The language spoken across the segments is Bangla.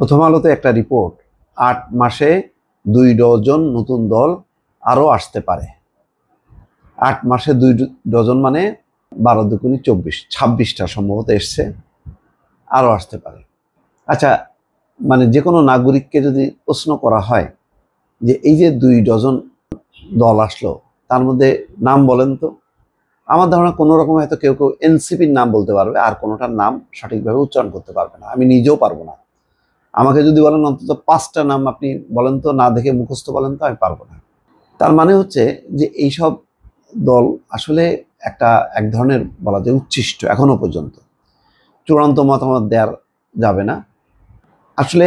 প্রথম আলোতে একটা রিপোর্ট, ৮ মাসে ২ ডজন নতুন দল আরও আসতে পারে। ৮ মাসে ২ ডজন মানে ১২ দুগুণে ২৪, ২৬টা সম্ভবত এসছে, আরও আসতে পারে। আচ্ছা, মানে যে কোনো নাগরিককে যদি প্রশ্ন করা হয় যে এই যে ২ ডজন দল আসলো, তার মধ্যে নাম বলেন তো, আমার ধারণা কোনো রকম হয়তো কেউ কেউ এনসিপির নাম বলতে পারবে, আর কোনোটার নাম সঠিকভাবে উচ্চারণ করতে পারবে না। আমি নিজেও পারবো না। আমাকে যদি বলেন অন্তত ৫টা নাম আপনি বলেন তো, না দেখে মুখস্থ বলেন তো, আমি পারবো না। তার মানে হচ্ছে যে এইসব দল আসলে এক ধরনের বলা যায় উচ্ছিষ্ট। এখনো পর্যন্ত চূড়ান্ত মতামত দেওয়ার যাবে না। আসলে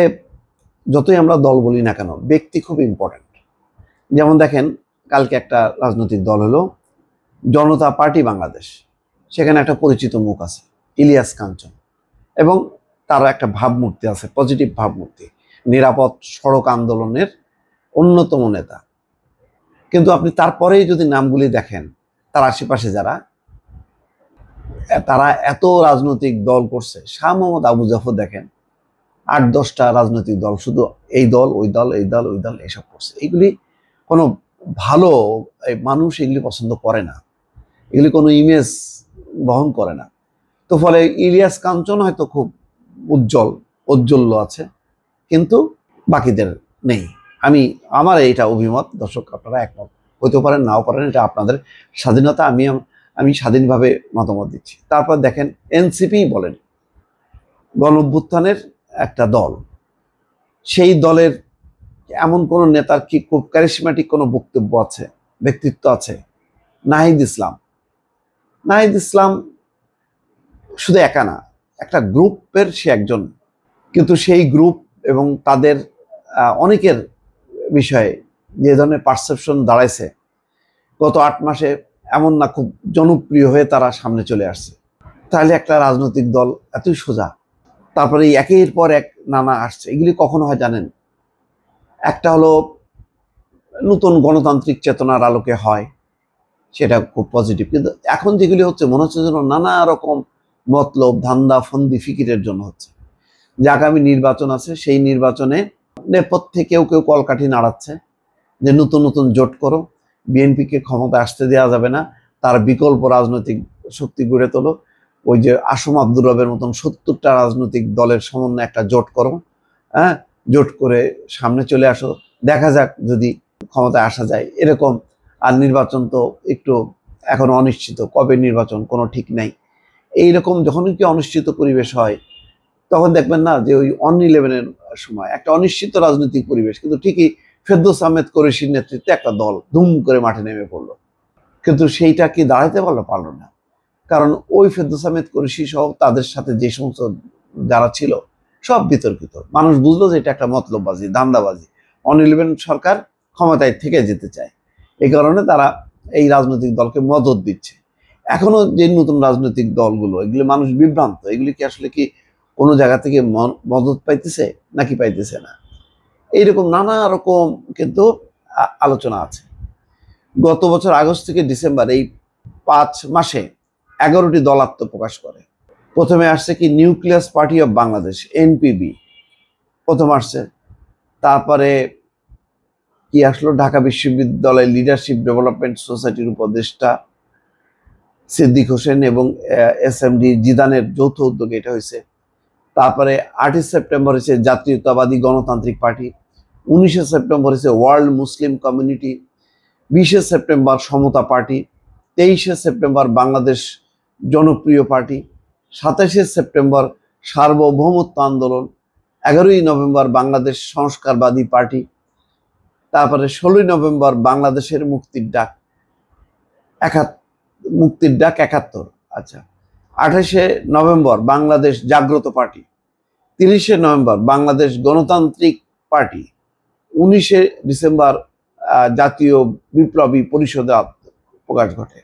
যতই আমরা দল বলি না কেন, ব্যক্তি খুব ইম্পর্টেন্ট। যেমন দেখেন, কালকে একটা রাজনৈতিক দল হলো জনতা পার্টি বাংলাদেশ। সেখানে একটা পরিচিত মুখ আছে, ইলিয়াস কাঞ্চন, এবং তার একটা ভাবমূর্তি আছে, পজিটিভ ভাবমূর্তি, নিরাপদ সড়ক আন্দোলনের অন্যতম নেতা। কিন্তু আপনি তারপরেই যদি নামগুলি দেখেন, তার আশেপাশে তারা এত রাজনৈতিক দল করছে। শাহ মোহাম্মদ আবু জাফর দেখেন, ৮-১০টা রাজনৈতিক দল, শুধু এই দল ওই দল এই দল ওই দল এসব করছে। এগুলি কোনো ভালো মানুষ এগুলি পছন্দ করে না, এগুলি কোনো ইমেজ বহন করে না। তো ফলে ইলিয়াস কাঞ্চন হয়তো খুব ঔজ্জ্বল্য আছে, কিন্তু বাকিদের নেই। আমার এইটা অভিমত। দর্শক, আপনারা একমত হইতে পারেন, নাও পারেন, এটা আপনাদের স্বাধীনতা। আমি স্বাধীনভাবে মতামত দিচ্ছি। তারপর দেখেন, এনসিপি বলেন, গণঅভ্যুত্থানের একটা দল। সেই দলের এমন কোন নেতার কি খুব ক্যারিসমেটিক কোনো বক্তব্য আছে, ব্যক্তিত্ব আছে? নাহিদ ইসলাম শুধু একা না, একটা গ্রুপের সে একজন। কিন্তু সেই গ্রুপ এবং তাদের অনেকের বিষয়ে যে ধরনের পারসেপশন দাঁড়াইছে গত ৮ মাসে, এমন না খুব জনপ্রিয় হয়ে তারা সামনে চলে আসছে। তাহলে একটা রাজনৈতিক দল এতই সোজা? তারপরে একের পর এক নানা আসছে। এগুলি কখনো হয় জানেন, একটা হলো নতুন গণতান্ত্রিক চেতনার আলোকে হয়, সেটা খুব পজিটিভ। কিন্তু এখন যেগুলি হচ্ছে, মনে হচ্ছে যেন নানা রকম মতলব, ধান্দা, ফন্দি, ফিকিরের জন্য হচ্ছে। যে আগামী নির্বাচন আছে, সেই নির্বাচনে নেপথ্যে কেউ কেউ কলকাঠি নাড়াচ্ছে যে নতুন নতুন জোট করো, বিএনপিকে ক্ষমতা আসতে দেওয়া যাবে না, তার বিকল্প রাজনৈতিক শক্তি গড়ে তোলো, ওই যে আসম আব্দুর রবের মতন ৭০টা রাজনৈতিক দলের সমন্বয়ে একটা জোট করো, হ্যাঁ, জোট করে সামনে চলে আসো, দেখা যাক যদি ক্ষমতায় আসা যায়, এরকম। আর নির্বাচন তো একটু এখন অনিশ্চিত, কবে নির্বাচন কোনো ঠিক নাই। এইরকম যখনই কি অনিশ্চিত পরিবেশ হয়, তখন দেখবেন না যে ওই 11-এর সময় একটা অনিশ্চিত রাজনৈতিক পরিবেশ, কিন্তু ঠিকই ফেরদৌস আহমেদ কুরেশির নেতৃত্বে একটা দল ধুম করে মাঠে নেমে পড়লো। কিন্তু সেইটা কি দাঁড়াইতে পারলো না। কারণ ওই ফেরদৌস আহমেদ কুরেশি সহ তাদের সাথে যে সমস্ত যারা ছিল, সব বিতর্কিত। মানুষ বুঝলো যে এটা একটা মতলববাজি, ধান্দাবাজি। 11 সরকার ক্ষমতায় থেকে যেতে চায়, এই কারণে তারা এই রাজনৈতিক দলকে মদত দিচ্ছে। এখনো যে নতুন রাজনৈতিক দলগুলো, এগুলি মানুষ বিভ্রান্ত। এগুলি কি আসলে কি কোনো জায়গা থেকে মদত পাইতেছে নাকি পাইতেছে না? এইরকম নানা রকম কিন্তু আলোচনা আছে। গত বছর আগস্ট থেকে ডিসেম্বর, এই 5 মাসে 11টি দল আত্মপ্রকাশ করে। প্রথমে আসছে কি নিউক্লিয়াস পার্টি অফ বাংলাদেশ, এনপিবি প্রথম আসছে। তারপরে কি আসলো, ঢাকা বিশ্ববিদ্যালয় লিডারশিপ ডেভেলপমেন্ট সোসাইটির উপদেষ্টা সিদ্দিক হোসেন এবং এসএমডি জিদানের যৌথ উদ্যোগে এটা হয়েছে। তারপরে 8ই সেপ্টেম্বর হয়েছে জাতীয়তাবাদী গণতান্ত্রিক পার্টি, 19শে সেপ্টেম্বর হয়েছে ওয়ার্ল্ড মুসলিম কমিউনিটি, 20শে সেপ্টেম্বর সমতা পার্টি, 23শে সেপ্টেম্বর বাংলাদেশ জনপ্রিয় পার্টি, 27শে সেপ্টেম্বর সার্বভৌমত্ব আন্দোলন, 11ই নভেম্বর বাংলাদেশ সংস্কারবাদী পার্টি, তারপরে 16ই নভেম্বর বাংলাদেশের মুক্তির ডাক 71। আচ্ছা, 28শে নভেম্বর বাংলাদেশ জাগ্রত পার্টি, 30শে নভেম্বর বাংলাদেশ গণতান্ত্রিক পার্টি, 19শে ডিসেম্বর জাতীয় বিপ্লবী পরিষদে প্রকাশ ঘটে।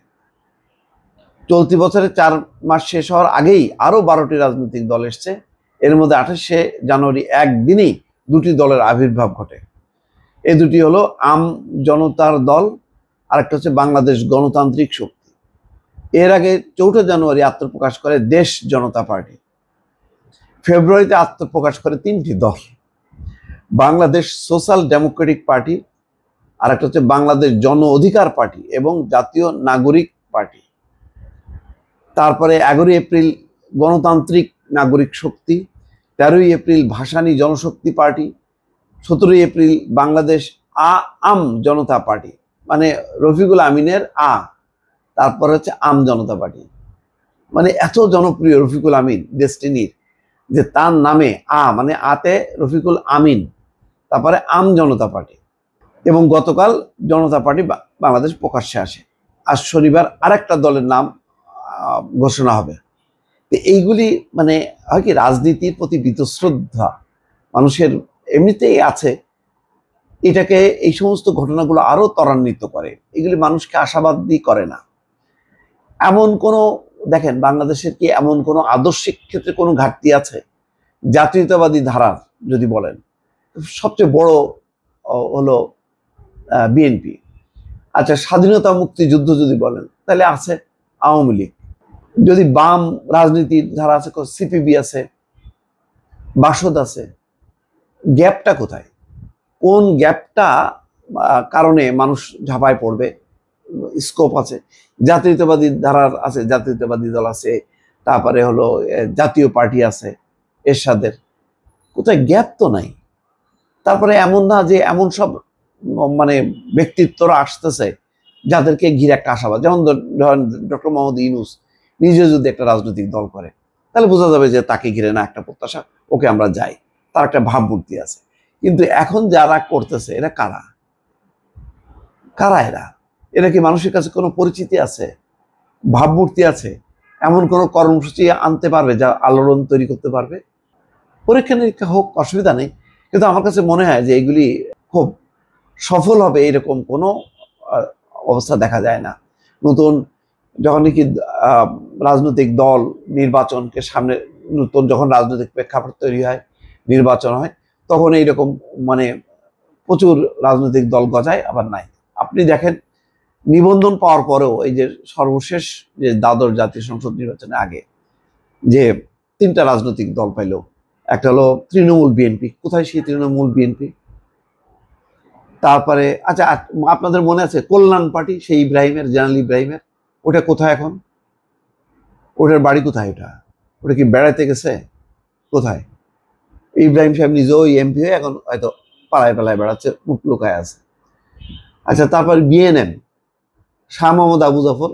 চলতি বছরে 4 মাস শেষ হওয়ার আগেই আরো 12টি রাজনৈতিক দল এসছে। এর মধ্যে 28শে জানুয়ারি একদিনই 2টি দলের আবির্ভাব ঘটে। এই দুটি হলো আম জনতার দল, আর একটা হচ্ছে বাংলাদেশ গণতান্ত্রিক শক্তি। এর আগে 4ঠা জানুয়ারি আত্মপ্রকাশ করে দেশ জনতা পার্টি। ফেব্রুয়ারিতে আত্মপ্রকাশ করে 3টি দল, বাংলাদেশ সোশ্যাল ডেমোক্রেটিক পার্টি, আর একটা হচ্ছে বাংলাদেশ জন অধিকার পার্টি এবং জাতীয় নাগরিক পার্টি। তারপরে 11 এপ্রিল গণতান্ত্রিক নাগরিক শক্তি, 13 এপ্রিল ভাসানী জনশক্তি পার্টি, 17 এপ্রিল বাংলাদেশ আম জনতা পার্টি, মানে রফিকুল আমিনের তারপরে হচ্ছে আম জনতা পার্টি। মানে এত জনপ্রিয় রফিকুল আমিন ডেস্টিনির যে তার নামে মানে আতে রফিকুল আমিন, তারপরে আম জনতা পার্টি। এবং গতকাল জনতা পার্টি বাংলাদেশ প্রকাশ্যে আসে। আজ শনিবার আরেকটা দলের নাম ঘোষণা হবে। তো এইগুলি মানে হয় কি, রাজনীতির প্রতি বীতশ্রদ্ধা মানুষের এমনিতেই আছে, এটাকে এই সমস্ত ঘটনাগুলো আরো ত্বরান্বিত করে। এগুলি মানুষকে আশাবাদী করে না। এমন কোনো, দেখেন বাংলাদেশের কি এমন কোনো আদর্শিক ক্ষেত্রে কোনো ঘাটতি আছে? জাতীয়তাবাদী ধারার যদি বলেন, সবচেয়ে বড় হলো বিএনপি। আচ্ছা, স্বাধীনতা মুক্তিযুদ্ধ যদি বলেন তাহলে আছে আওয়ামী লীগ। যদি বাম রাজনীতির ধারা আছে, সিপিবি আছে, বাসদ আছে। গ্যাপটা কোথায়? কোন গ্যাপটা কারণে মানুষ ঝাঁপায় পড়বে? স্কোপ আছে। জাতীয়তাবাদী ধারার আছে, জাতীয়তাবাদী দল আছে, তারপরে হলো জাতীয় পার্টি আছে এরশাদের। কোথায়? গ্যাপ তো নাই। তারপরে এমন না যে এমন সব মানে ব্যক্তিত্বরা আসতেছে যাদেরকে ঘিরে একটা আশাবাদ, যেমন ধরেন ডক্টর মোহাম্মদ ইউনূস নিজে যদি একটা রাজনৈতিক দল করে তাহলে বোঝা যাবে যে তাকে ঘিরে না একটা প্রত্যাশা, ওকে আমরা যাই, তার একটা ভাবমূর্তি আছে। কিন্তু এখন যারা করতেছে এরা কারা? এরা কি মানুষের কাছে কোনো পরিচিতি আছে, ভাবমূর্তি আছে? এমন কোনো কর্মসূচি আনতে পারবে যা আলোড়ন তৈরি করতে পারবে? পরীক্ষা নিরীক্ষা হোক, অসুবিধা নেই, কিন্তু আমার কাছে মনে হয় যে এগুলি খুব সফল হবে এরকম কোনো অবস্থা দেখা যায় না। নতুন যখন নাকি রাজনৈতিক দল নির্বাচনকে সামনে, নতুন যখন রাজনৈতিক প্রেক্ষাপট তৈরি হয়, নির্বাচন হয়, তখন এইরকম মানে প্রচুর রাজনৈতিক দল গজায়, আবার নাই। আপনি দেখেন নিবন্ধন পাওয়ার পরেও এই যে সর্বশেষ যে দ্বাদশ জাতীয় সংসদ নির্বাচনের আগে যে 3টা রাজনৈতিক দল পাইল, একটা হলো তৃণমূল বিএনপি। কোথায় সেই তৃণমূল বিএনপি? তারপরে আচ্ছা, আপনাদের মনে আছে কল্যাণ পার্টি, সেই ইব্রাহিমের, জেনারেল ইব্রাহিমের, ওটা কোথায় এখন? ওটার বাড়ি কোথায়? ওটা কি বেড়াইতে গেছে? কোথায়? ইব্রাহিম সাহেব নিজেও এমপি হয়ে এখন হয়তো পাড়ায় পাড়ায় বেড়াচ্ছে, মুখ লুকায় আছে। আচ্ছা, তারপর বিএনএম, শাহ মোহাম্মদ আবু জাফর,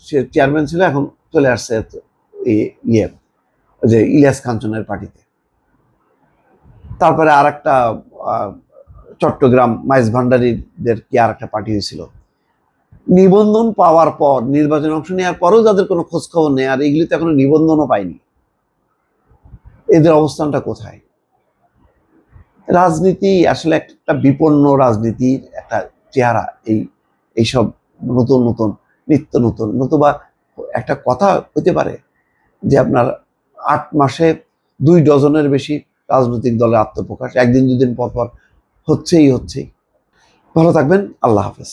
সে চেয়ারম্যান ছিল, এখন চলে আসছে যে ইলিয়াস কাঞ্চনের পার্টিতে। তারপরে আর একটা চট্টগ্রাম মাইজ ভান্ডারীদের কি আর একটা পার্টি হয়েছিল। নিবন্ধন পাওয়ার পর, নির্বাচনে অংশ নেওয়ার পরেও যাদের কোনো খোঁজ খবর নেই, আর এগুলি তো এখনো নিবন্ধনও পায়নি। এদের অবস্থানটা কোথায়? রাজনীতি আসলে একটা বিপন্ন রাজনীতির একটা চেহারা। এইসব নতুন নতুন, নিত্য নতুন, নতুবা একটা কথা হতে পারে যে আপনার 8 মাসে 2 ডজনের বেশি রাজনৈতিক দলের আত্মপ্রকাশ, একদিন দুদিন পর পর হচ্ছেই। ভালো থাকবেন, আল্লাহ হাফেজ।